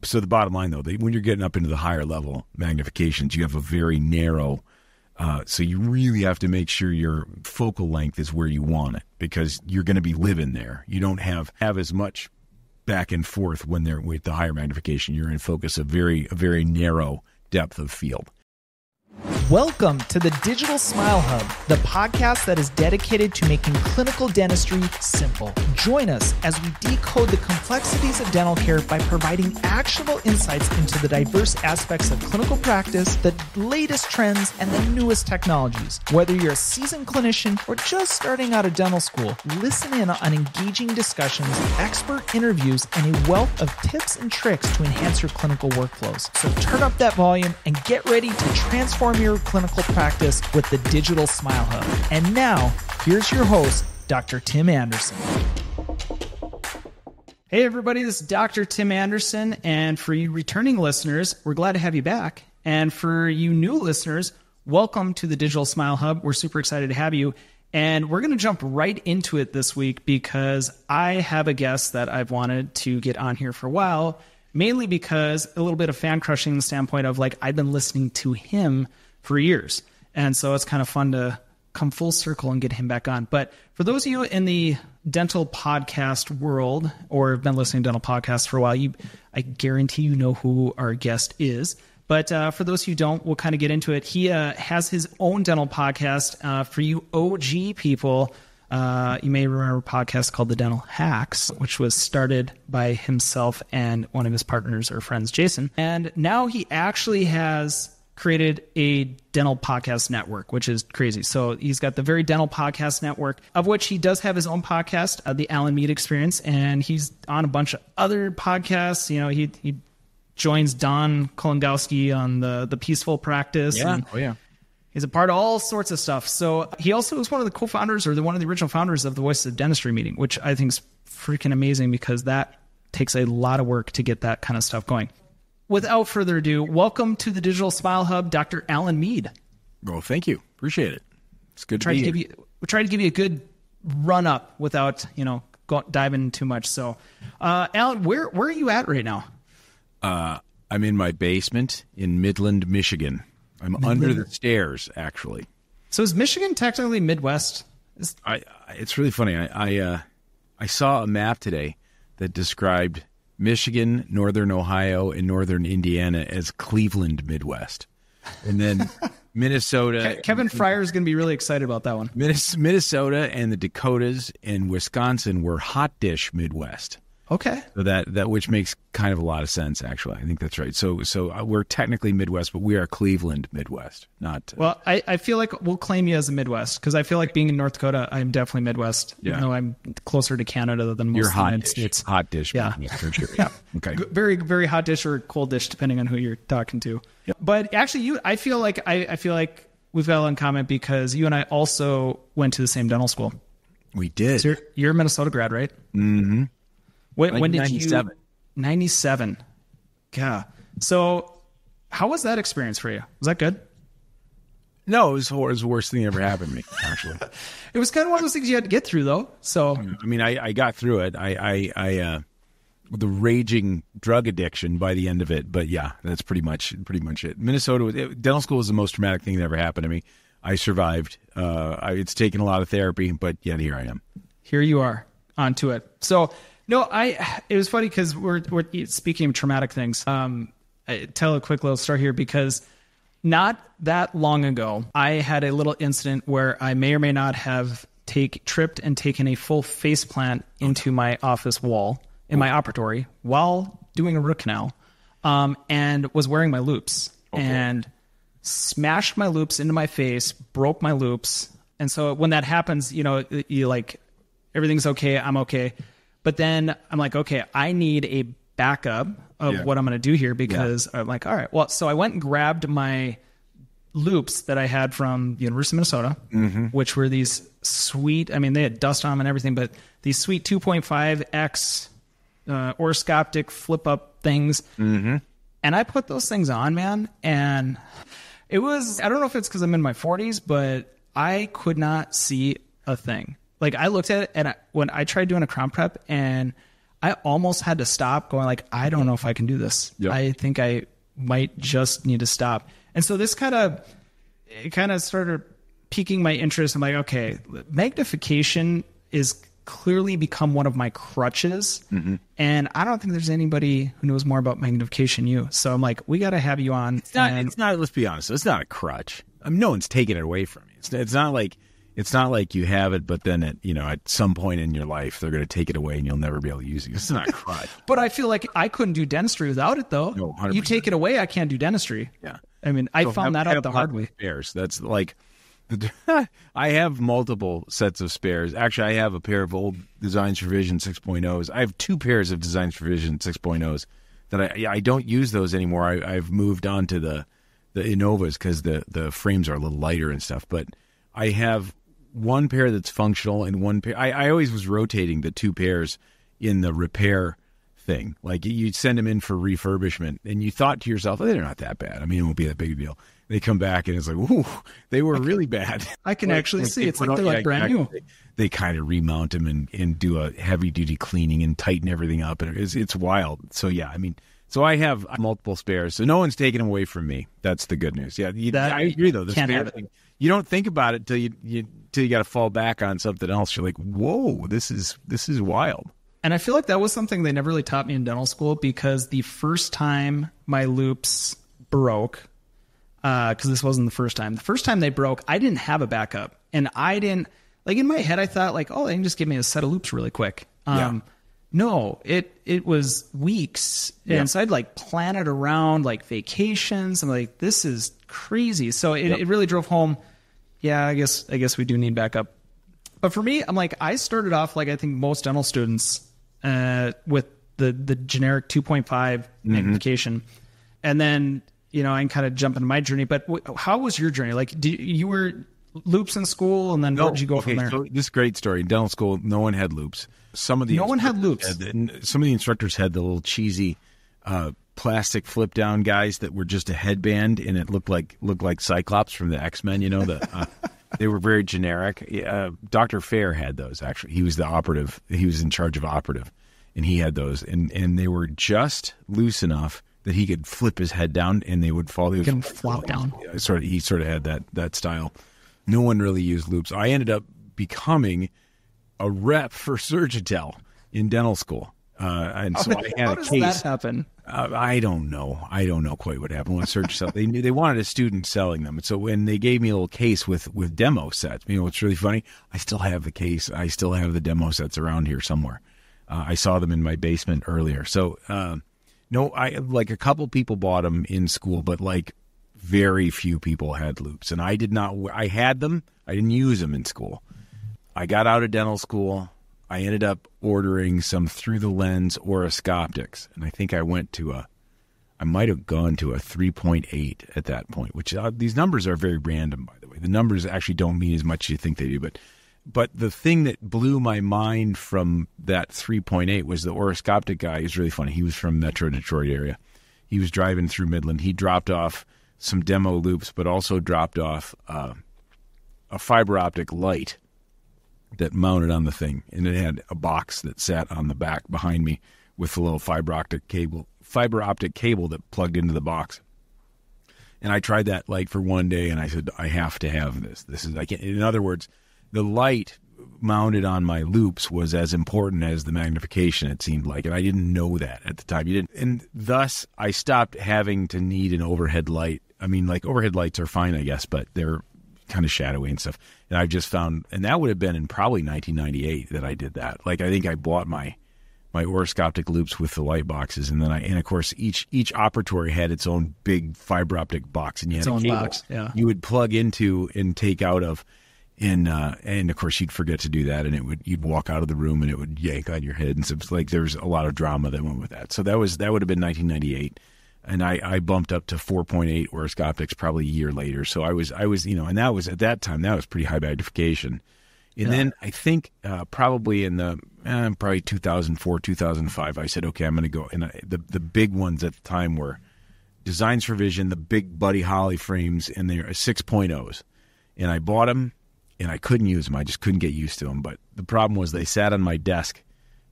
So the bottom line, though, when you're getting up into the higher level magnifications, you have a very narrow, so you really have to make sure your focal length is where you want it, because you're going to be living there. You don't have as much back and forth when they're with the higher magnification. You're in focus a very narrow depth of field. Welcome to the Digital Smile Hub, the podcast that is dedicated to making clinical dentistry simple. Join us as we decode the complexities of dental care by providing actionable insights into the diverse aspects of clinical practice, the latest trends, and the newest technologies. Whether you're a seasoned clinician or just starting out of dental school, listen in on engaging discussions, expert interviews, and a wealth of tips and tricks to enhance your clinical workflows. So turn up that volume and get ready to transform your clinical practice with the Digital Smile Hub. And now, here's your host, Dr. Tim Anderson. Hey everybody, this is Dr. Tim Anderson, and for you returning listeners, we're glad to have you back. And for you new listeners, welcome to the Digital Smile Hub. We're super excited to have you. And we're going to jump right into it this week because I have a guest that I've wanted to get on here for a while, mainly because a little bit of fan crushing the standpoint of like, I've been listening to him for years. And so it's kind of fun to come full circle and get him back on. But for those of you in the dental podcast world or have been listening to dental podcasts for a while, I guarantee you know who our guest is. But for those who don't, we'll kind of get into it. He has his own dental podcast. For you OG people, you may remember a podcast called The Dental Hacks, which was started by himself and one of his partners or friends, Jason. And now he actually has created a dental podcast network, which is crazy. So he's got the Very Dental Podcast Network, of which he does have his own podcast, the Alan Mead Experience, and he's on a bunch of other podcasts. You know, he joins Don Kolongowski on the Peaceful Practice. Yeah. And oh, yeah. He's a part of all sorts of stuff. So he also was one of the co-founders or one of the original founders of the Voices of Dentistry meeting, which I think is freaking amazing because that takes a lot of work to get that kind of stuff going. Without further ado, welcome to the Digital Smile Hub, Dr. Alan Mead. Well, thank you. Appreciate it. It's good to be here. We'll try to give you a good run up without, diving too much. So, Alan, where are you at right now? I'm in my basement in Midland, Michigan. I'm under the stairs, actually. So is Michigan technically Midwest? It's really funny. I saw a map today that described Michigan, Northern Ohio, and Northern Indiana as Cleveland, Midwest. And then Minnesota. Kevin Fryer is going to be really excited about that one. Minnesota and the Dakotas and Wisconsin were hot dish Midwest. Okay. So that which makes kind of a lot of sense, actually. I think that's right. So we're technically Midwest, but we are Cleveland Midwest, not... Well, I feel like we'll claim you as a Midwest because I feel like being in North Dakota, I'm definitely Midwest, even though I'm closer to Canada than most of the United States. Hot dish. Yeah. For sure. Yeah. Okay. Very, very hot dish or cold dish, depending on who you're talking to. Yep. But actually, I feel like we've got a lot in common because you and I also went to the same dental school. We did. So you're a Minnesota grad, right? Mm-hmm. When did 97. 97. Yeah. So how was that experience for you? Was that good? No, it was the worst thing that ever happened to me, actually. It was kind of one of those things you had to get through, though. So I mean, I got through it. I the raging drug addiction by the end of it. But yeah, that's pretty much it. Dental school was the most traumatic thing that ever happened to me. I survived. It's taken a lot of therapy, but yet here I am. Here you are, onto it. So no, it was funny because we're speaking of traumatic things. I tell a quick little story here because not that long ago, I had a little incident where I may or may not have tripped and taken a full face plant into my office wall in my operatory while doing a root canal, and was wearing my loupes and smashed my loupes into my face, broke my loupes. And so when that happens, you like, everything's okay. I'm okay. But then I'm like, okay, I need a backup of what I'm going to do here because I'm like, all right, well, so I went and grabbed my loupes that I had from the University of Minnesota, which were these sweet, I mean, they had dust on them and everything, but these sweet 2.5X oroscopic flip up things. And I put those things on, man. And it was, I don't know if it's because I'm in my 40s, but I could not see a thing. Like I looked at it and when I tried doing a crown prep and I almost had to stop going like, I don't know if I can do this. Yep. I think I might just need to stop. And so this kind of started piquing my interest. I'm like, okay, magnification is clearly become one of my crutches. Mm-hmm. And I don't think there's anybody who knows more about magnification than you. So I'm like, we got to have you on. It's not, let's be honest, it's not a crutch. I mean, no one's taking it away from you. It's not like you have it, but then at some point in your life, they're going to take it away and you'll never be able to use it. It's not a crutch. But I feel like I couldn't do dentistry without it, though. No, 100%. You take it away, I can't do dentistry. Yeah. I mean, I found that out the hard way. Spares. That's like, I have multiple sets of spares. Actually, I have a pair of old Designs for Vision 6.0s. I have 2 pairs of Designs for Vision 6.0s that I don't use those anymore. I've moved on to the Innovas because the frames are a little lighter and stuff. But I have one pair that's functional and one pair. I always was rotating the 2 pairs in the repair thing. Like you'd send them in for refurbishment and you thought to yourself, oh, they're not that bad. I mean, it won't be that big a deal. They come back and it's like, ooh, they were really bad. I can actually see. It's like they're like brand new. They kind of remount them and do a heavy duty cleaning and tighten everything up. And it's wild. So yeah, I mean, so I have multiple spares. So no one's taking them away from me. That's the good news. Yeah, I agree though. The spare thing, you don't think about it till you got to fall back on something else. You're like, whoa, this is wild. And I feel like that was something they never really taught me in dental school, because the first time my loupes broke, because this wasn't the first time they broke, I didn't have a backup. And I didn't, like in my head, I thought like, oh, they can just give me a set of loupes really quick. No, it was weeks. And so I'd like plan it around like vacations. I'm like, this is crazy. So it really drove home. Yeah, I guess we do need backup. But for me, I'm like, I started off like I think most dental students with the generic 2.5 magnification. And then, I can kind of jump into my journey. But how was your journey? Like, you were loupes in school, and then where did you go from there? So this great story. In dental school, no one had loupes. No one had loupes. Some of the instructors had the little cheesy plastic flip down guys that were just a headband, and it looked like Cyclops from the X-Men. They were very generic. Dr. Fair had those, actually. He was the operative. He was in charge of operative, and he had those. And they were just loose enough that he could flip his head down, and they would fall. They would flop down. He sort of had that style. No one really used loupes. I ended up becoming a rep for Surgitel in dental school. And so I had a case. How does that happen? I don't know. I don't know quite what happened with Surgitel. They wanted a student selling them. And so when they gave me a little case with demo sets, what's really funny? I still have the case. I still have the demo sets around here somewhere. I saw them in my basement earlier. So, no, like a couple people bought them in school, but like very few people had loupes. And I did not. I had them. I didn't use them in school. I got out of dental school. I ended up ordering some through the lens oroscoptics, and I think I might have gone to a 3.8 at that point, which these numbers are very random, by the way. The numbers actually don't mean as much as you think they do, but the thing that blew my mind from that 3.8 was the oroscoptic guy. He's really funny. He was from Metro Detroit area. He was driving through Midland. He dropped off some demo loupes, but also dropped off a fiber optic light that mounted on the thing, and it had a box that sat on the back behind me with a little fiber optic cable that plugged into the box. And I tried that light for one day, and I said, I have to have this. I can't. In other words, the light mounted on my loupes was as important as the magnification, it seemed like, and I didn't know that at the time. And thus I stopped having to need an overhead light. I mean, like overhead lights are fine, I guess, but they're kind of shadowy and stuff. And I've just found, and that would have been in probably 1998 that I did that. Like, I think I bought my oroscopic loupes with the light boxes, and then and of course each operatory had its own big fiber optic box, and you had a cable box, you would plug into and take out of, and of course you'd forget to do that, and you'd walk out of the room and it would yank on your head, and so it's like there's a lot of drama that went with that. So that would have been 1998. And I bumped up to 4.8 oroscopics probably a year later. So I was, and that was at that time, that was pretty high magnification. And then I think probably in the probably 2004, 2005, I said, okay, I'm going to go. And the big ones at the time were Designs for Vision, the big Buddy Holly frames, and they're 6.0s. And I bought them, and I couldn't use them. I just couldn't get used to them. But the problem was they sat on my desk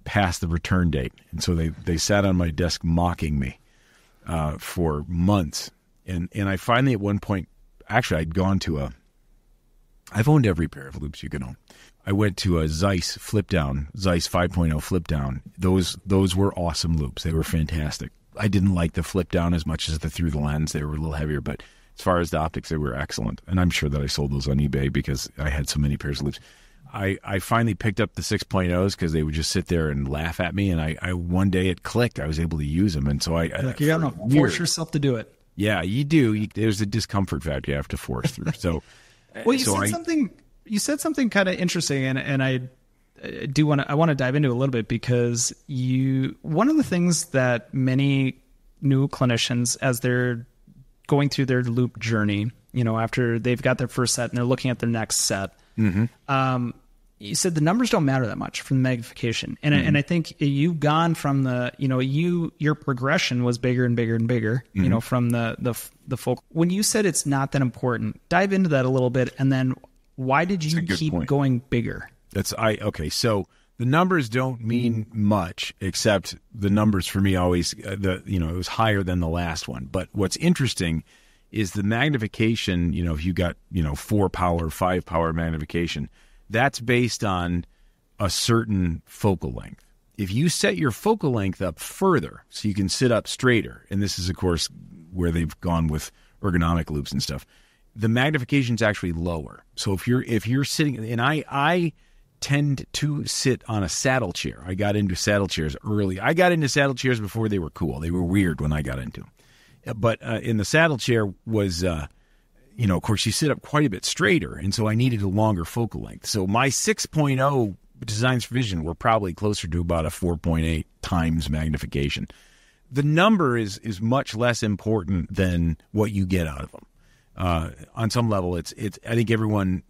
past the return date. And so they sat on my desk mocking me for months. And I finally at one point, actually I've owned every pair of loupes you can own. I went to a Zeiss flip down, Zeiss 5.0 flip down. Those were awesome loupes. They were fantastic. I didn't like the flip down as much as the through the lens. They were a little heavier, but as far as the optics, they were excellent. And I'm sure that I sold those on eBay because I had so many pairs of loupes. I finally picked up the 6.0s because they would just sit there and laugh at me. And I one day it clicked. I was able to use them. And so you got to force yourself to do it. Yeah, you do. There's a discomfort factor you have to force through. So, well, you said something kind of interesting, and I want to dive into it a little bit because one of the things that many new clinicians, as they're going through their loupe journey, after they've got their first set and they're looking at their next set, you said the numbers don't matter that much from the magnification. And I think you've gone from your progression was bigger and bigger and bigger, from the focal. When you said it's not that important, dive into that a little bit. And then why did you keep going bigger? So the numbers don't mean much, except the numbers for me always, it was higher than the last one. But what's interesting is the magnification, if you got, 4 power, 5 power magnification, that's based on a certain focal length. If you set your focal length up further so you can sit up straighter, and this is, of course, where they've gone with ergonomic loupes and stuff, the magnification is actually lower. So if you're sitting, and I tend to sit on a saddle chair. I got into saddle chairs early. I got into saddle chairs before they were cool. They were weird when I got into them. But in the saddle chair was, of course, you sit up quite a bit straighter, and so I needed a longer focal length. So my 6.0 designs for vision were probably closer to about a 4.8 times magnification. The number is much less important than what you get out of them. On some level, it's. I think everyone.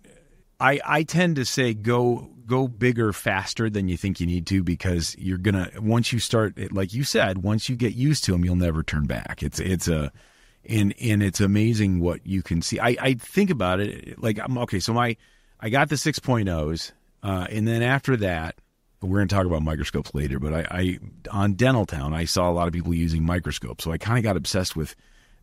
I tend to say go bigger faster than you think you need to, because you're gonna, once you start, like you said, once you get used to them, you'll never turn back. And it's amazing what you can see. I think about it like so I got the 6.0s, and then after that, we're going to talk about microscopes later. But I on Dental Town, I saw a lot of people using microscopes, so I kind of got obsessed with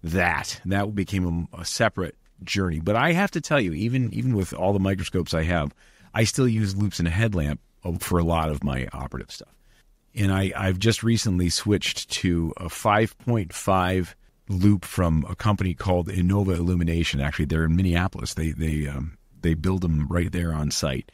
that. That became a separate journey. But I have to tell you, even with all the microscopes I have, I still use loupes and a headlamp for a lot of my operative stuff. And I've just recently switched to a 5.5 loupe from a company called Innova Illumination. Actually, they're in Minneapolis. They build them right there on site.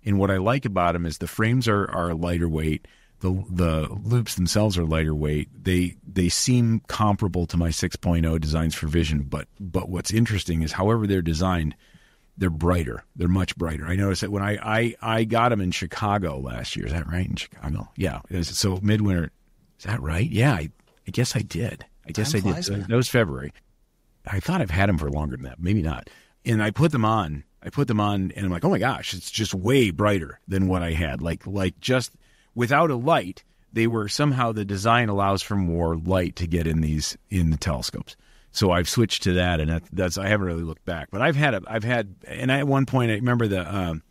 And what I like about them is the frames are lighter weight. The loupes themselves are lighter weight. They seem comparable to my 6.0 designs for vision, but what's interesting is however they're designed, they're brighter. They're much brighter. I noticed that when I got them in Chicago last year. Is that right? In Chicago? Yeah. So midwinter. Is that right? Yeah, I guess I did. I guess I did. That was February. I thought I've had them for longer than that. Maybe not. And I put them on, and I'm like, oh my gosh, it's just way brighter than what I had. Like just without a light, they were somehow, the design allows for more light to get in the telescopes. So I've switched to that, and that's I haven't really looked back. But I've had, and at one point I remember the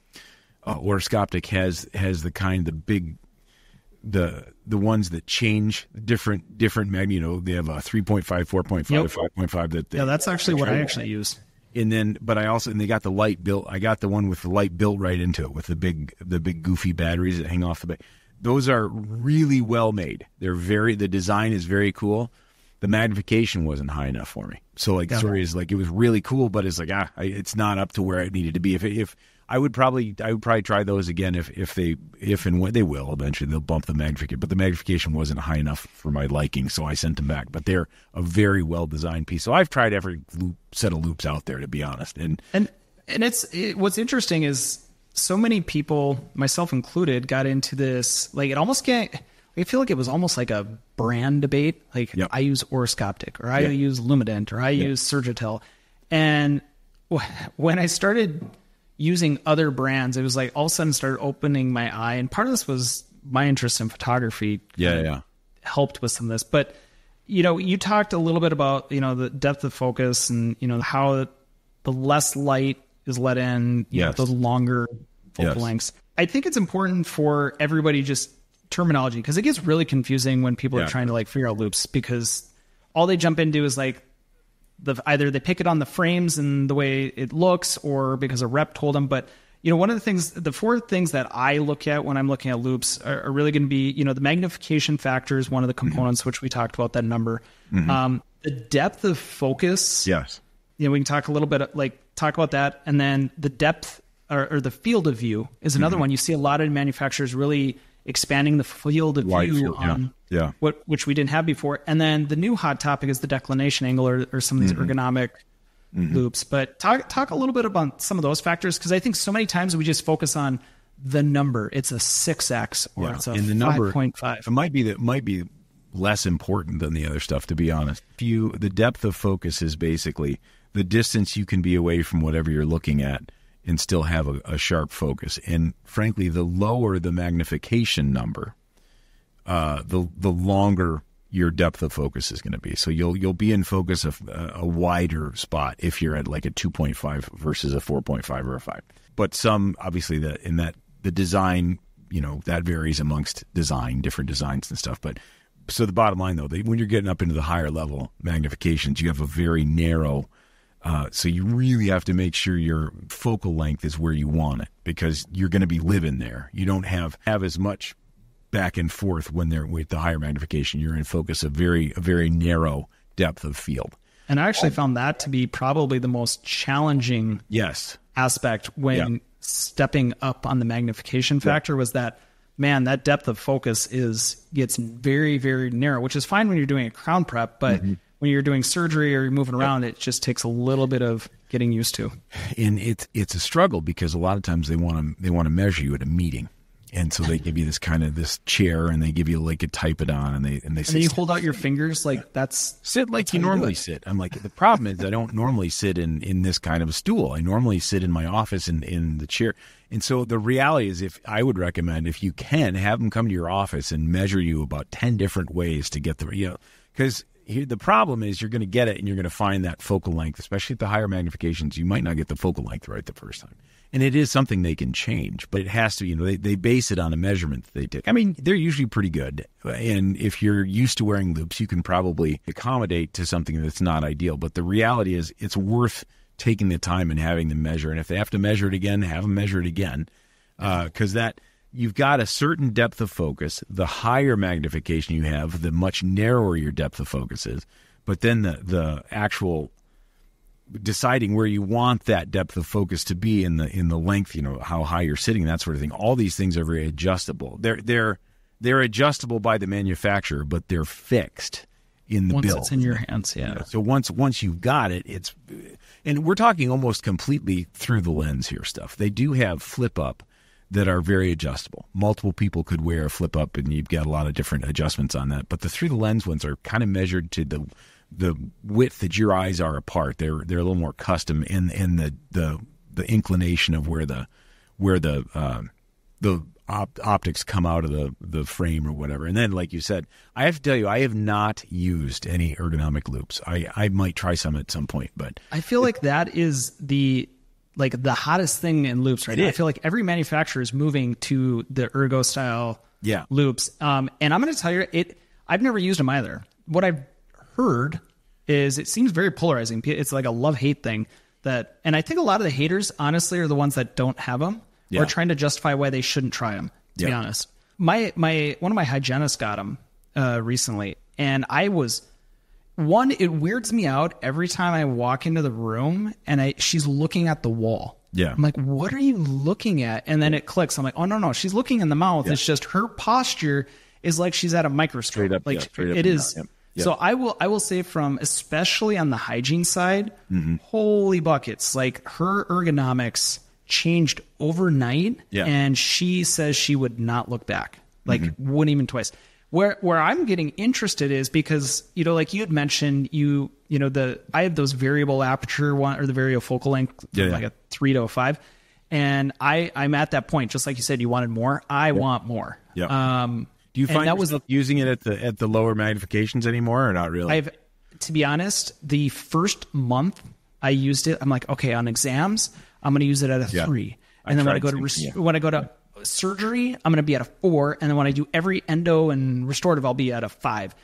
orthoscopic has the kind, the big, the ones that change different mag. They have a 3.5, 4.5, yep. 5.5. That's actually what I actually use. And then, but they got the light built. I got the one with the light built right into it with the big goofy batteries that hang off the back. Those are really well made. The design is very cool. The magnification wasn't high enough for me. So the story is it was really cool, but it's it's not up to where it needed to be. If I would probably try those again if and when they will eventually, they'll bump the magnification. But the magnification wasn't high enough for my liking, so I sent them back. But they're a very well designed piece. So I've tried every set of loupes out there, to be honest. And what's interesting is so many people, myself included, got into this. I feel like it was almost like a brand debate. Yep. I use Oroscopic, or I use Luminant, or I use Surgitel. And when I started using other brands, it was like all of a sudden started opening my eye. And part of this was my interest in photography. Helped with some of this. But, you talked a little bit about, the depth of focus and, how the less light is let in, the longer focal lengths. I think it's important for everybody just terminology, because it gets really confusing when people are trying to like figure out loupes, because all they jump into is like either they pick it on the frames and the way it looks, or because a rep told them. But one of the things, the 4 things that I look at when I'm looking at loupes are really going to be, the magnification factor is one of the components, which we talked about, that number. The depth of focus. Yes. We can talk a little bit, talk about that. And then the depth or the field of view is another one. You see a lot of manufacturers really expanding the field of view on which we didn't have before. And then the new hot topic is the declination angle, or some of these ergonomic loupes. But talk a little bit about some of those factors, because I think so many times we just focus on the number. It's a 6x or it's a 5.5. It might be less important than the other stuff, to be honest. The depth of focus is basically the distance you can be away from whatever you're looking at and still have a sharp focus. And frankly, the lower the magnification number, the longer your depth of focus is going to be. So you'll be in focus of a wider spot if you're at like a 2.5 versus a 4.5 or a 5. But some, obviously, the design, that varies amongst different designs and stuff. But so the bottom line, though, when you're getting up into the higher level magnifications, you have a very narrow. So you really have to make sure your focal length is where you want it, because you're going to be living there. You don't have as much back and forth when they're with the higher magnification. You're in focus of a very narrow depth of field. And I actually found that to be probably the most challenging aspect when stepping up on the magnification factor, was that, man, that depth of focus gets very, very narrow, which is fine when you're doing a crown prep, but when you're doing surgery or you're moving around, it just takes a little bit of getting used to. And it's a struggle, because a lot of times they want to measure you at a meeting. And so they give you this chair, and they give you like a type it on, and they say, and you hold out your fingers like that's sit like you normally sit. I'm like, the problem is I don't normally sit in this kind of a stool. I normally sit in my office in the chair. And so the reality is, I would recommend, if you can, have them come to your office and measure you about 10 different ways to get because the problem is you're going to get it and you're going to find that focal length, especially at the higher magnifications. You might not get the focal length right the first time. And it is something they can change, but it has to, they base it on a measurement that they take. I mean, they're usually pretty good. And if you're used to wearing loupes, you can probably accommodate to something that's not ideal. But the reality is, it's worth taking the time and having them measure. And if they have to measure it again, have them measure it again. Because you've got a certain depth of focus. The higher magnification you have, the much narrower your depth of focus is. But then the actual deciding where you want that depth of focus to be in the length, how high you're sitting, that sort of thing. All these things are very adjustable. They're adjustable by the manufacturer, but they're fixed in the build. Once it's in your hands, So once you've got it, and we're talking almost completely through the lens here stuff. They do have flip up that are very adjustable. Multiple people could wear a flip up, and you've got a lot of different adjustments on that. But the through the lens ones are kind of measured to the width that your eyes are apart. They're a little more custom in the inclination of where the optics come out of the frame or whatever. And then, like you said, I have to tell you, I have not used any ergonomic loupes. I might try some at some point, but I feel like that is the hottest thing in loupes right now. I feel like every manufacturer is moving to the ergo style loupes. And I'm going to tell you, I've never used them either. What I've heard is it seems very polarizing. It's like a love-hate thing and I think a lot of the haters, honestly, are the ones that don't have them or trying to justify why they shouldn't try them, to be honest. One of my hygienists got them recently, and it weirds me out every time I walk into the room and she's looking at the wall. Yeah. I'm like, what are you looking at? And then it clicks. I'm like, oh, no, she's looking in the mouth. Yeah. It's just her posture is like she's at a microscope. Straight up, it is. Yep. Yep. So I will say, from especially on the hygiene side, holy buckets, like her ergonomics changed overnight, and she says she would not look back, wouldn't even twice. Where I'm getting interested is because, like you had mentioned, I have those variable aperture one, or the variable length, like a 3 to a 5. And I'm at that point, just like you said, you wanted more. I want more. Yeah. Do you find yourself using it at the lower magnifications anymore, or not really? To be honest, the first month I used it, I'm like, okay, on exams, I'm going to use it at a 3. And then when I go to surgery, I'm going to be at a 4. And then when I do every endo and restorative, I'll be at a 5.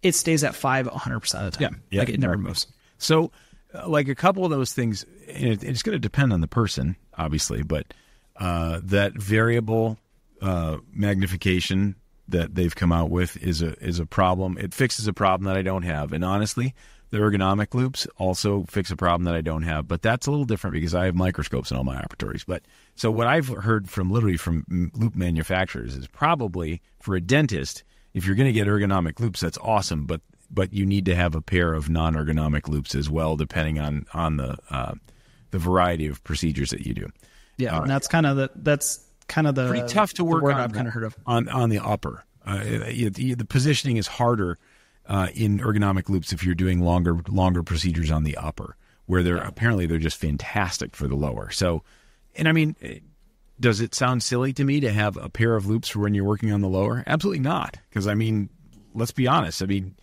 It stays at 5 100% of the time. Yeah. Like it never moves. So like a couple of those things, and it's going to depend on the person, obviously, but that variable magnification that they've come out with is a problem. It fixes a problem that I don't have. And honestly, the ergonomic loupes also fix a problem that I don't have. But that's a little different because I have microscopes in all my operatories. But so what I've heard from loop manufacturers is probably for a dentist, if you're going to get ergonomic loupes, that's awesome. But you need to have a pair of non-ergonomic loupes as well, depending on the variety of procedures that you do. Yeah, and that's kind of the pretty tough to work on. I've kind of heard of on the upper. The positioning is harder in ergonomic loupes if you're doing longer procedures on the upper, where they're just fantastic for the lower. So, and I mean, does it sound silly to me to have a pair of loupes for when you're working on the lower? Absolutely not, because I mean, let's be honest. I mean,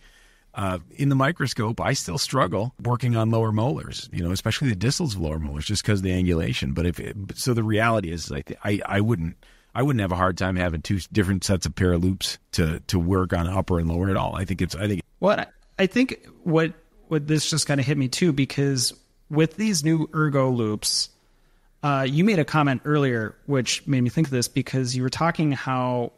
in the microscope, I still struggle working on lower molars, especially the distals of lower molars, just because of the angulation. But so the reality is, I wouldn't have a hard time having two different sets of pair of loupes to work on upper and lower at all. I think what this just kind of hit me too, because with these new ergo loupes, you made a comment earlier which made me think of this, because you were talking how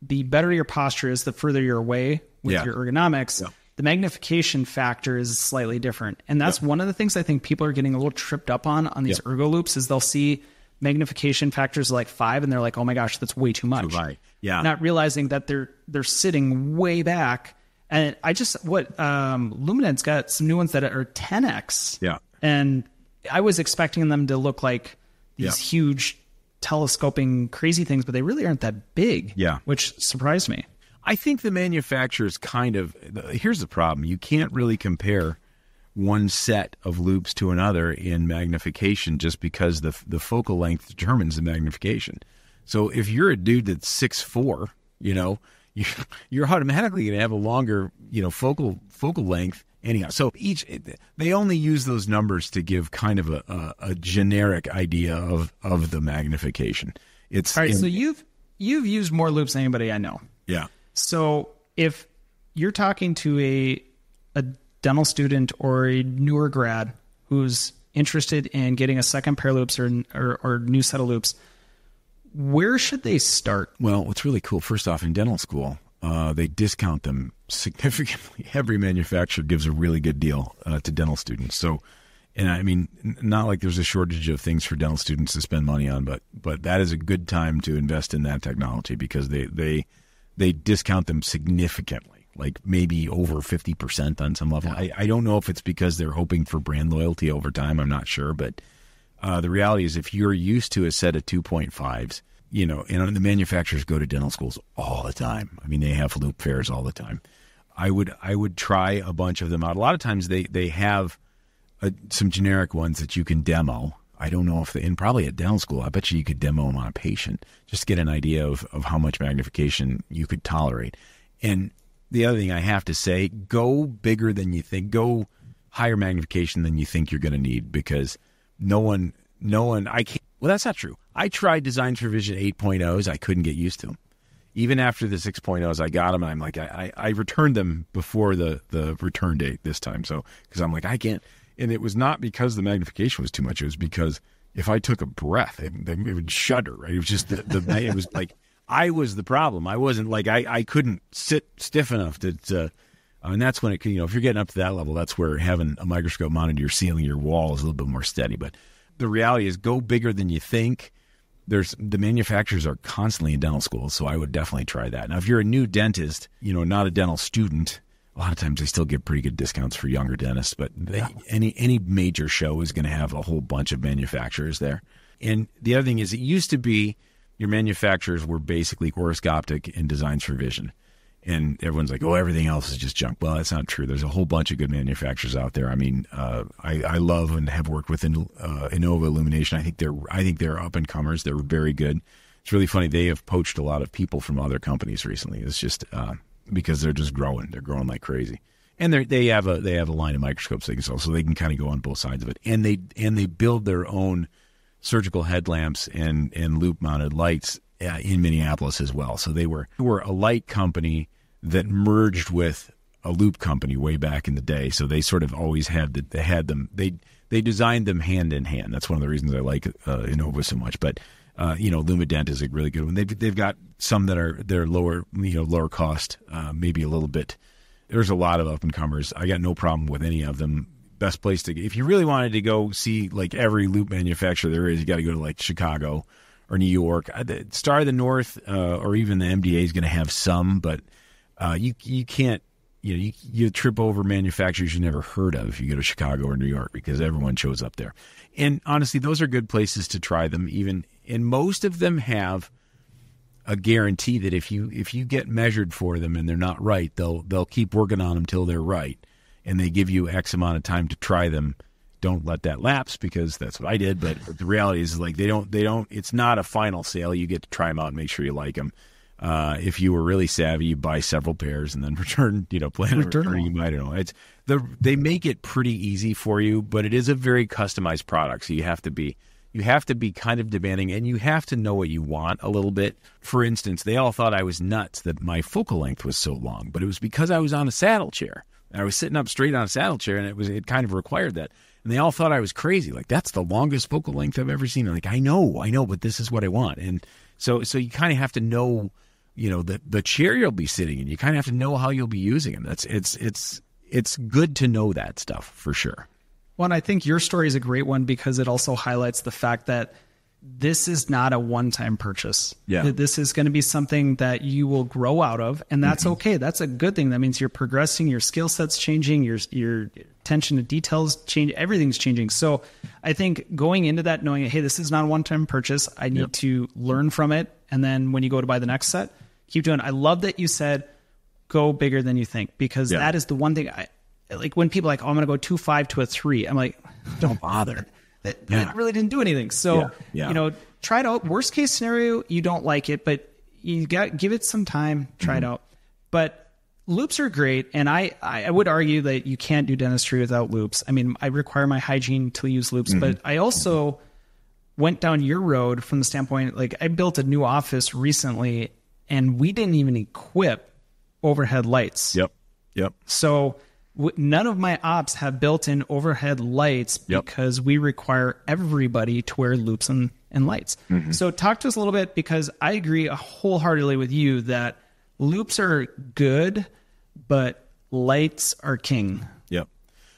the better your posture is, the further you're away with your ergonomics. Yeah. The magnification factor is slightly different. And that's one of the things I think people are getting a little tripped up on these ergo loupes is they'll see magnification factors like 5 and they're like, oh my gosh, that's way too much. Too high. Yeah. Not realizing that they're sitting way back. And Luminant's got some new ones that are 10x. Yeah. And I was expecting them to look like these huge telescoping crazy things, but they really aren't that big. Yeah. Which surprised me. I think the manufacturers here's the problem. You can't really compare one set of loupes to another in magnification just because the focal length determines the magnification. So if you're a dude that's 6'4", you're automatically going to have a longer, focal length anyhow. So they only use those numbers to give kind of a generic idea of the magnification. It's all right. So you've used more loupes than anybody I know. Yeah. So if you're talking to a dental student or a newer grad who's interested in getting a second pair of loupes or new set of loupes, where should they start? Well, what's really cool, first off, in dental school, they discount them significantly. Every manufacturer gives a really good deal to dental students. So, and I mean, not like there's a shortage of things for dental students to spend money on, but that is a good time to invest in that technology because they discount them significantly, like maybe over 50% on some level. Yeah. I don't know if it's because they're hoping for brand loyalty over time. I'm not sure. But the reality is if you're used to a set of 2.5s, and the manufacturers go to dental schools all the time. I mean, they have loop fairs all the time. I would try a bunch of them out. A lot of times they have some generic ones that you can demo. I don't know if and probably at dental school, I bet you could demo them on a patient just to get an idea of how much magnification you could tolerate. And the other thing I have to say, go bigger than you think, go higher magnification than you think you're going to need because no one, I can't, well, that's not true. I tried Designs for Vision 8.0s. I couldn't get used to them. Even after the 6.0s, I got them and I'm like, I returned them before the return date this time. So, because I'm like, I can't. And it was not because the magnification was too much. It was because if I took a breath, it would shudder, right? It was just it was like I was the problem. I wasn't like I couldn't sit stiff enough to and that's when it can, if you're getting up to that level, that's where having a microscope mounted to your ceiling, your wall is a little bit more steady. But the reality is go bigger than you think. The manufacturers are constantly in dental schools, so I would definitely try that. Now, if you're a new dentist, not a dental student, a lot of times they still get pretty good discounts for younger dentists, but any major show is going to have a whole bunch of manufacturers there. And the other thing is it used to be your manufacturers were basically orthoscopic and Designs for Vision. And everyone's like, oh, everything else is just junk. Well, that's not true. There's a whole bunch of good manufacturers out there. I mean, I love and have worked with Innova Illumination. I think they're up and comers. They're very good. It's really funny. They have poached a lot of people from other companies recently. It's just because they're just growing. They're growing like crazy. And they have a line of microscopes they can sell, so they can kind of go on both sides of it. And they build their own surgical headlamps and loop mounted lights in Minneapolis as well. So they were a light company that merged with a loop company way back in the day. So they sort of always had they designed them hand in hand. That's one of the reasons I like Innova so much. But Lumident is a really good one. They've got some they're lower cost, maybe a little bit. There's a lot of up and comers. I got no problem with any of them. Best place if you really wanted to go see like every loop manufacturer there is, you got to go to like Chicago or New York. Star of the North or even the MDA is going to have some, but you can't. You trip over manufacturers you never heard of if you go to Chicago or New York because everyone shows up there. And honestly, those are good places to try them. And most of them have a guarantee that if you get measured for them and they're not right, they'll keep working on them till they're right. And they give you X amount of time to try them. Don't let that lapse because that's what I did. But the reality is like they don't. It's not a final sale. You get to try them out and make sure you like them. If you were really savvy, you buy several pairs and then return returning them. I don't know. They make it pretty easy for you, but it is a very customized product. So you have to be kind of demanding, and you have to know what you want a little bit. For instance, they all thought I was nuts that my focal length was so long, but it was because I was on a saddle chair. I was sitting up straight on a saddle chair, and it kind of required that. And they all thought I was crazy. Like, that's the longest focal length I've ever seen. I'm like, I know, but this is what I want. And so you kind of have to know, the chair you'll be sitting in. You kind of have to know how you'll be using them. It's good to know that stuff for sure. Well, and I think your story is a great one because it also highlights the fact that this is not a one-time purchase. Yeah. This is going to be something that you will grow out of, and that's okay. That's a good thing. That means you're progressing, your skill set's changing, your attention to details change, everything's changing. So I think going into that knowing, hey, this is not a one-time purchase. I need to learn from it, and then when you go to buy the next set, keep doing it. I love that you said go bigger than you think because that is the one thing I like when people are like, oh, I'm going to go 2.5 to a 3. I'm like, don't bother. That really didn't do anything. So, try it out. Worst case scenario, you don't like it, but you give it some time, try it out. But loupes are great. And I would argue that you can't do dentistry without loupes. I mean, I require my hygiene to use loupes, but I also went down your road from the standpoint, like I built a new office recently and we didn't even equip overhead lights. Yep. So none of my ops have built-in overhead lights because we require everybody to wear loupes and lights. So talk to us a little bit because I agree wholeheartedly with you that loupes are good, but lights are king. Yep.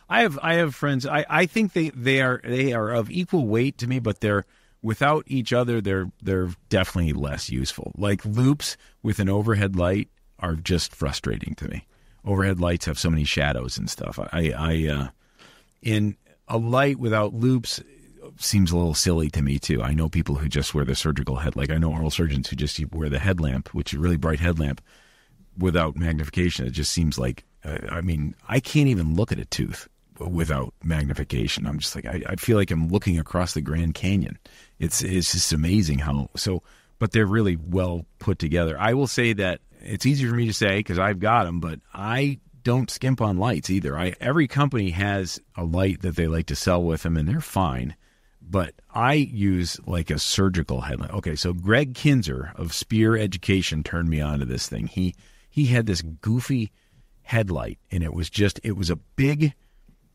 I have friends. I think they are of equal weight to me, but they're without each other. They're definitely less useful. Like loupes with an overhead light are just frustrating to me. Overhead lights have so many shadows and stuff. In a light without loupes seems a little silly to me too. I know people who just wear the surgical head. Like I know oral surgeons who just wear the headlamp, which is a really bright headlamp without magnification. It just seems like, I can't even look at a tooth without magnification. I'm just like, I feel like I'm looking across the Grand Canyon. It's just amazing but they're really well put together. I will say that it's easy for me to say because I've got them, but I don't skimp on lights either. Every company has a light that they like to sell with them, and they're fine. But I use like a surgical headlight. Okay, so Greg Kinzer of Spear Education turned me on to this thing. He had this goofy headlight, and it was a big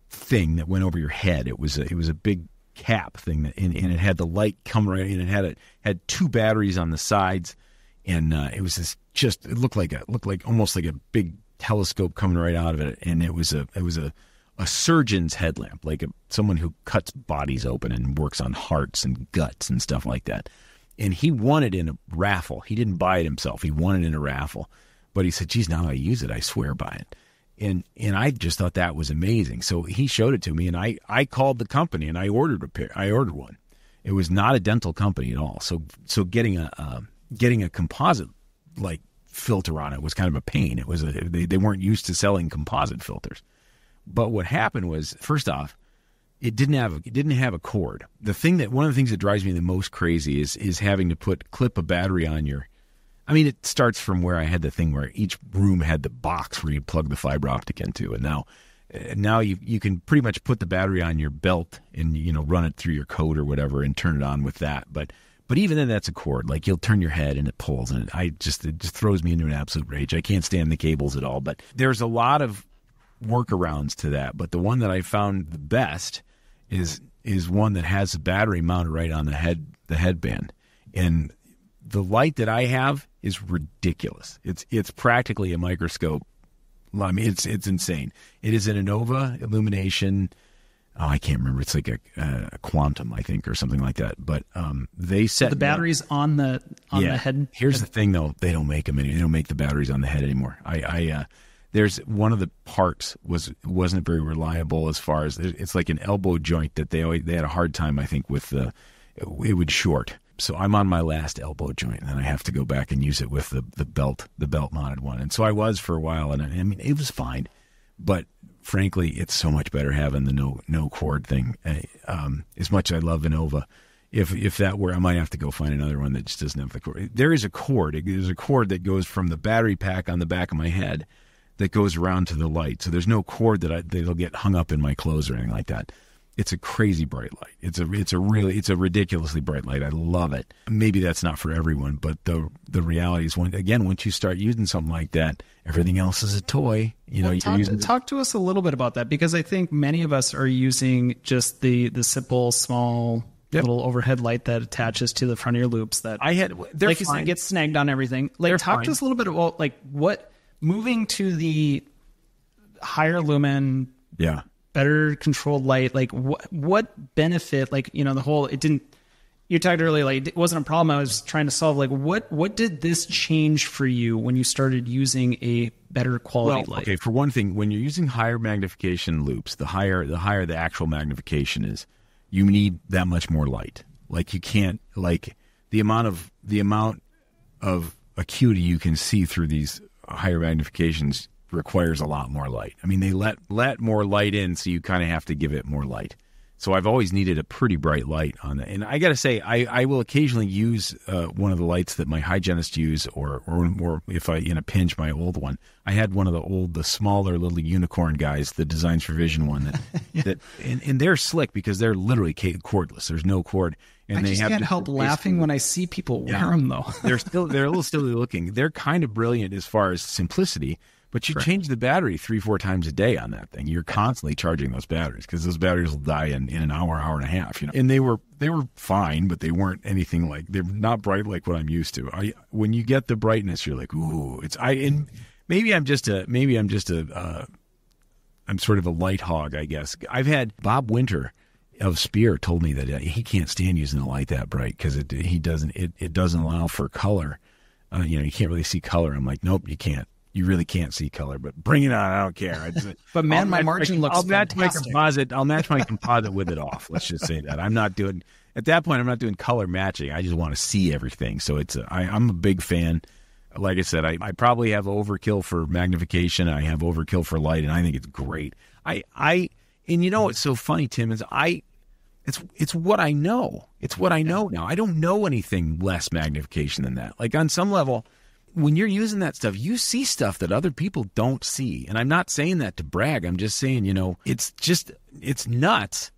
thing that went over your head. It was a big cap thing, and it had the light come right in. It had two batteries on the sides. And it was it looked like almost like a big telescope coming right out of it. And it was a surgeon's headlamp, like someone who cuts bodies open and works on hearts and guts and stuff like that. And he won it in a raffle. He didn't buy it himself. He won it in a raffle. But he said, geez, now I use it, I swear by it. And I just thought that was amazing. So he showed it to me, and I called the company and I ordered a pair. I ordered one. It was not a dental company at all. So getting a composite like filter on it was kind of a pain. It was they weren't used to selling composite filters. But what happened was, first off, it didn't have a cord. One of the things that drives me the most crazy is having to clip a battery on your. I mean, it starts from where I had the thing where each room had the box where you plug the fiber optic into, and now you can pretty much put the battery on your belt and run it through your coat or whatever and turn it on with that. But But even then, that's a cord. Like, you'll turn your head and it pulls, and it just throws me into an absolute rage. I can't stand the cables at all. But there's a lot of workarounds to that. But the one that I found the best is one that has the battery mounted right on the headband. And the light that I have is ridiculous. It's practically a microscope. I mean, it's insane. It is an Innova illumination. Oh, I can't remember. It's like a quantum, I think, or something like that. But they set the batteries on the head. Here's the thing, though: they don't make them. They don't make the batteries on the head anymore. There's one of the parts wasn't very reliable as far as it's like an elbow joint that they had a hard time, I think, with it would short. So I'm on my last elbow joint, and I have to go back and use it with the belt mounted one. And so I was for a while, and I mean, it was fine, but frankly, it's so much better having the no cord thing. As much as I love Innova, if that were, I might have to go find another one that just doesn't have the cord. There is a cord. There's a cord that goes from the battery pack on the back of my head that goes around to the light. So there's no cord that'll get hung up in my clothes or anything like that. It's a crazy bright light. It's a ridiculously bright light. I love it. Maybe that's not for everyone, but the reality is once you start using something like that, everything else is a toy. Talk to us a little bit about that, because I think many of us are using just the simple small little overhead light that attaches to the front of your loupes. That they're like you said, gets snagged on everything. Like, talk to us a little bit about like what moving to the higher lumen. Yeah. Better controlled light, like what benefit, like, the whole, you talked earlier, like it wasn't a problem I was trying to solve. Like what did this change for you when you started using a better quality light? Okay, for one thing, when you're using higher magnification loupes, the higher the actual magnification is, you need that much more light. Like, you can't, like, the amount of acuity you can see through these higher magnifications requires a lot more light. I mean, they let more light in, so you kind of have to give it more light. So I've always needed a pretty bright light on that. And I got to say, I will occasionally use one of the lights that my hygienists use, or if I, in a pinch, my old one. I had one of the smaller little unicorn guys, the Designs for Vision one, and they're slick because they're literally cordless. There's no cord. And I just can't help laughing when I see people wear them, though. They're a little silly looking. They're kind of brilliant as far as simplicity. But you change the battery 3-4 times a day on that thing. You're constantly charging those batteries, because those batteries will die in an hour and a half. And they were fine, but they weren't anything like, they're not bright like what I'm used to. When you get the brightness, you're like, ooh, I'm sort of a light hog, I guess. I've had Bob Winter of Spear told me that he can't stand using a light that bright because it doesn't allow for color. You can't really see color. I'm like, nope, you can't. You really can't see color, but bring it on. I don't care. But man, my margin looks fantastic. I'll match my composite with it off. Let's just say that. At that point, I'm not doing color matching. I just want to see everything. So I'm a big fan. Like I said, I probably have overkill for magnification. I have overkill for light, and I think it's great. And what's so funny, Tim, is it's what I know. It's what I know now. I don't know anything less magnification than that. Like, on some level, when you're using that stuff, you see stuff that other people don't see. And I'm not saying that to brag. I'm just saying, it's nuts.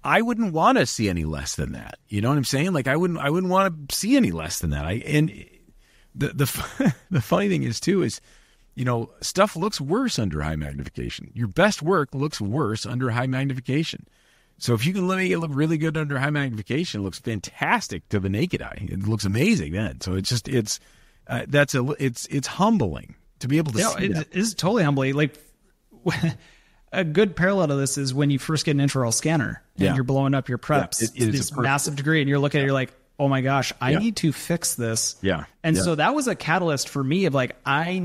I wouldn't want to see any less than that. You know what I'm saying? Like, I wouldn't want to see any less than that. The funny thing is too, stuff looks worse under high magnification. Your best work looks worse under high magnification. So if you can make it look really good under high magnification, it looks fantastic to the naked eye. It looks amazing then. So it's humbling to be able to see that. It is totally humbling. Like, a good parallel to this is when you first get an intraoral scanner and you're blowing up your preps to this massive degree, and you're looking at it, you're like, oh my gosh, I need to fix this. Yeah. And so that was a catalyst for me of like, I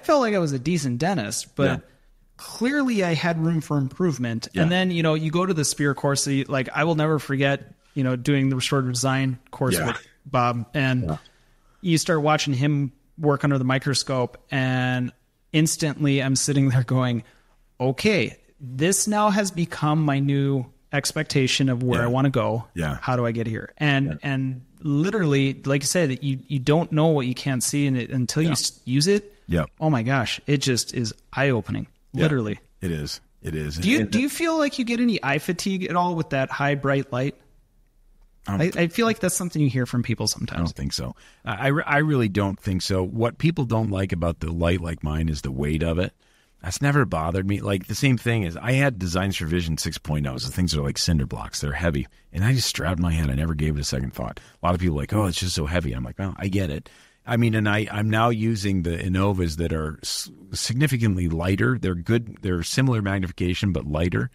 felt like I was a decent dentist, but clearly I had room for improvement. Yeah. And then, you go to the Spear course, so I will never forget, doing the restorative design course with Bob, and you start watching him work under the microscope, and instantly I'm sitting there going, okay, this now has become my new expectation of where I want to go. Yeah. How do I get here? And literally, like you said, you don't know what you can't see in it until you use it. Yeah. Oh my gosh. It just is eye-opening. Literally. It is. It is. Do you feel like you get any eye fatigue at all with that high bright light? I feel like that's something you hear from people sometimes. I don't think so. I really don't think so. What people don't like about the light like mine is the weight of it. That's never bothered me. Like the same thing is I had Designs for Vision 6.0. The things are like cinder blocks. They're heavy. And I just strapped my head. I never gave it a second thought. A lot of people are like, oh, it's just so heavy. And I'm like, well, I get it. I mean, and I'm now using the Innovas that are significantly lighter. They're good. They're similar magnification, but lighter.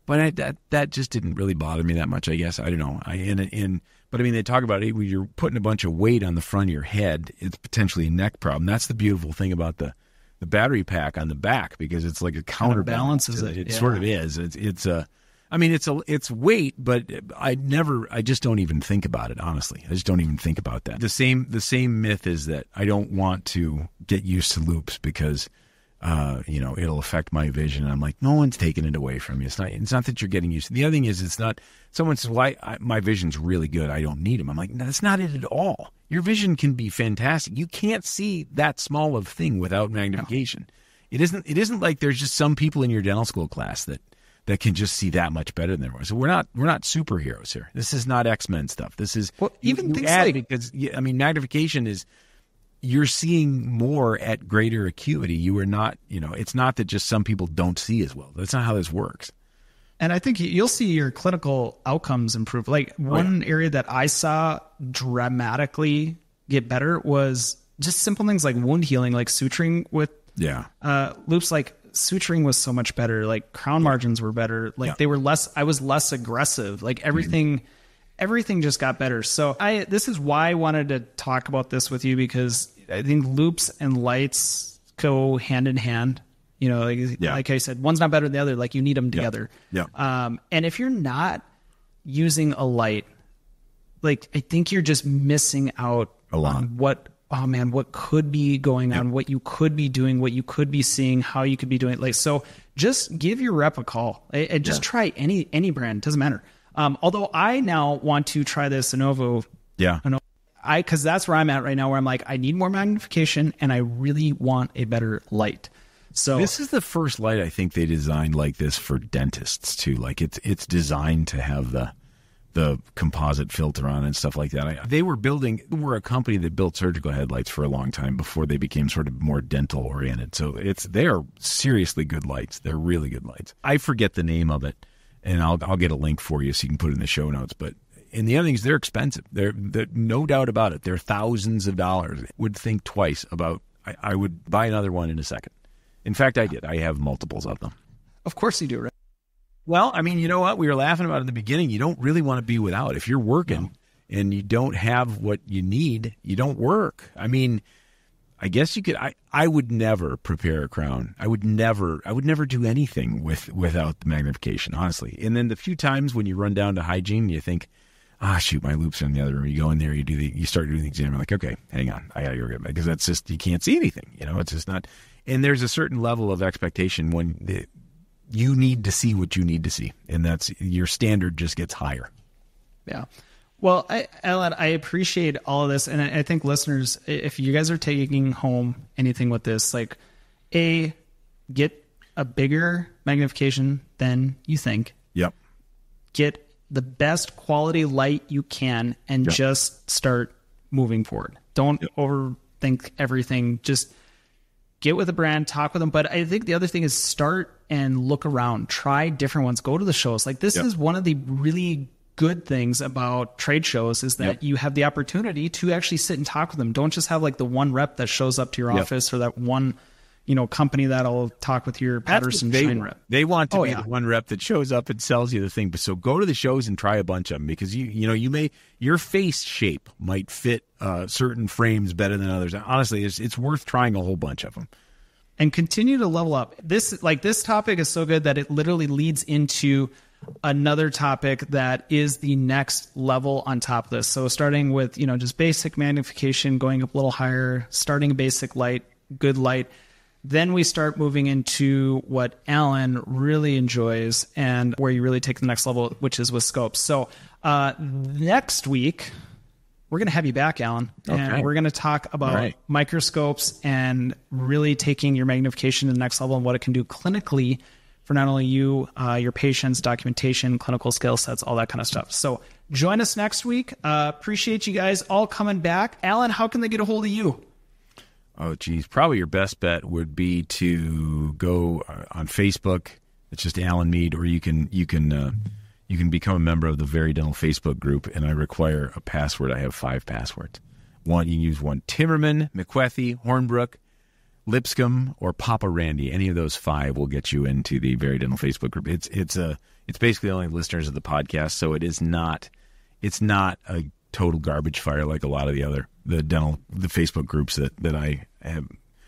But that just didn't really bother me that much, I guess. I don't know. But I mean, they talk about it when you're putting a bunch of weight on the front of your head. It's potentially a neck problem. That's the beautiful thing about the battery pack on the back, because it's like a counterbalance. It sort of is. It's weight, but I just don't even think about it, honestly. I just don't even think about that. The same myth is that I don't want to get used to loupes because it'll affect my vision. I'm like, no one's taking it away from you. It's not that you're getting used to it. The other thing is, it's not, someone says, well, my vision's really good, I don't need them. I'm like, no, that's not it at all. Your vision can be fantastic. You can't see that small of thing without magnification. No. It isn't like there's just some people in your dental school class that can just see that much better than everyone. So we're not superheroes here. This is not X-Men stuff. This is because magnification is, you're seeing more at greater acuity. You are not, it's not that just some people don't see as well. That's not how this works. And I think you'll see your clinical outcomes improve. Like one area that I saw dramatically get better was just simple things like wound healing, like suturing with loupes. Like suturing was so much better. Like crown margins were better. Like they were I was less aggressive. Like everything just got better. So this is why I wanted to talk about this with you, because I think loupes and lights go hand in hand. Like I said, one's not better than the other. Like you need them together. Yeah. And if you're not using a light, like I think you're just missing out a lot on what could be going on, what you could be doing, what you could be seeing, how you could be doing it. Like, so just give your rep a call and just try any brand. Doesn't matter. Although I now want to try this Innovo. Yeah. Because that's where I'm at right now, where I'm like, I need more magnification and I really want a better light. So this is the first light I think they designed like this for dentists too. Like it's designed to have the composite filter on and stuff like that. We're a company that built surgical headlights for a long time before they became sort of more dental oriented. So they are seriously good lights. They're really good lights. I forget the name of it, and I'll get a link for you so you can put it in the show notes. And the other thing is they're expensive. They're no doubt about it. They're thousands of dollars. Would think twice about. I would buy another one in a second. In fact, I did. I have multiples of them. Of course you do, right? Well, I mean, you know what? We were laughing about it in the beginning. You don't really want to be without. If you're working and you don't have what you need, you don't work. I mean, I guess you could. I would never prepare a crown. I would never do anything without the magnification, honestly. And then the few times when you run down to hygiene, you think, shoot, my loupes are in the other room. You go in there, you start doing the exam. You're like, okay, hang on, I gotta go get it, because that's just, you can't see anything. It's just not. And there's a certain level of expectation when you need to see what you need to see, and that's your standard just gets higher. Yeah. Well, Alan, I appreciate all of this, and I think listeners, if you guys are taking home anything with this, like, get a bigger magnification than you think. Yep. Get the best quality light you can, and just start moving forward. Don't overthink everything. Just get with a brand, talk with them. But I think the other thing is start and look around, try different ones, go to the shows. Like this is one of the really good things about trade shows, is that you have the opportunity to actually sit and talk with them. Don't just have like the one rep that shows up to your office, or that one, company that'll talk with your Patterson Shine rep. They want to be the one rep that shows up and sells you the thing. But so go to the shows and try a bunch of them, because your face shape might fit certain frames better than others. Honestly, it's worth trying a whole bunch of them. And continue to level up. This topic is so good that it literally leads into another topic that is the next level on top of this. So starting with, just basic magnification, going up a little higher, starting a basic light, good light. Then we start moving into what Alan really enjoys and where you really take the next level, which is with scopes. So next week, we're going to have you back, Alan, and we're going to talk about microscopes and really taking your magnification to the next level and what it can do clinically for not only you, your patients, documentation, clinical skill sets, all that kind of stuff. So join us next week. Appreciate you guys all coming back. Alan, how can they get a hold of you? Oh, geez. Probably your best bet would be to go on Facebook. It's just Alan Mead, or you can become a member of the Very Dental Facebook group, and I require a password. I have 5 passwords. You can use one: Timmerman, McWethy, Hornbrook, Lipscomb, or Papa Randy. Any of those 5 will get you into the Very Dental Facebook group. It's basically only listeners of the podcast, so it's not a total garbage fire like a lot of the Facebook groups that I have.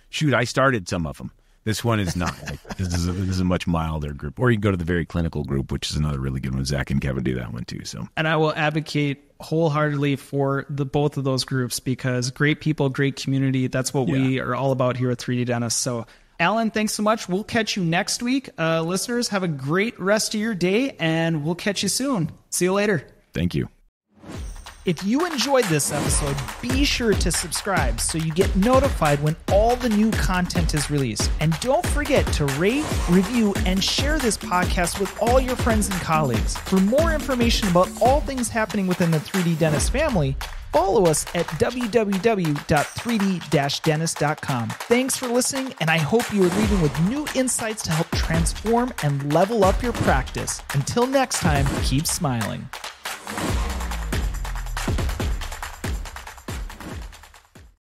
Shoot, I started some of them. This one is not. This is a much milder group. Or you can go to the Very Clinical group, which is another really good one. Zach and Kevin do that one too. So, and I will advocate wholeheartedly for both of those groups, because great people, great community. That's what we are all about here at 3D Dentist. So, Alan, thanks so much. We'll catch you next week. Listeners, have a great rest of your day, and we'll catch you soon. See you later. Thank you. If you enjoyed this episode, be sure to subscribe so you get notified when all the new content is released. And don't forget to rate, review, and share this podcast with all your friends and colleagues. For more information about all things happening within the 3D Dentist family, follow us at www.3d-dentist.com. Thanks for listening, and I hope you are leaving with new insights to help transform and level up your practice. Until next time, keep smiling.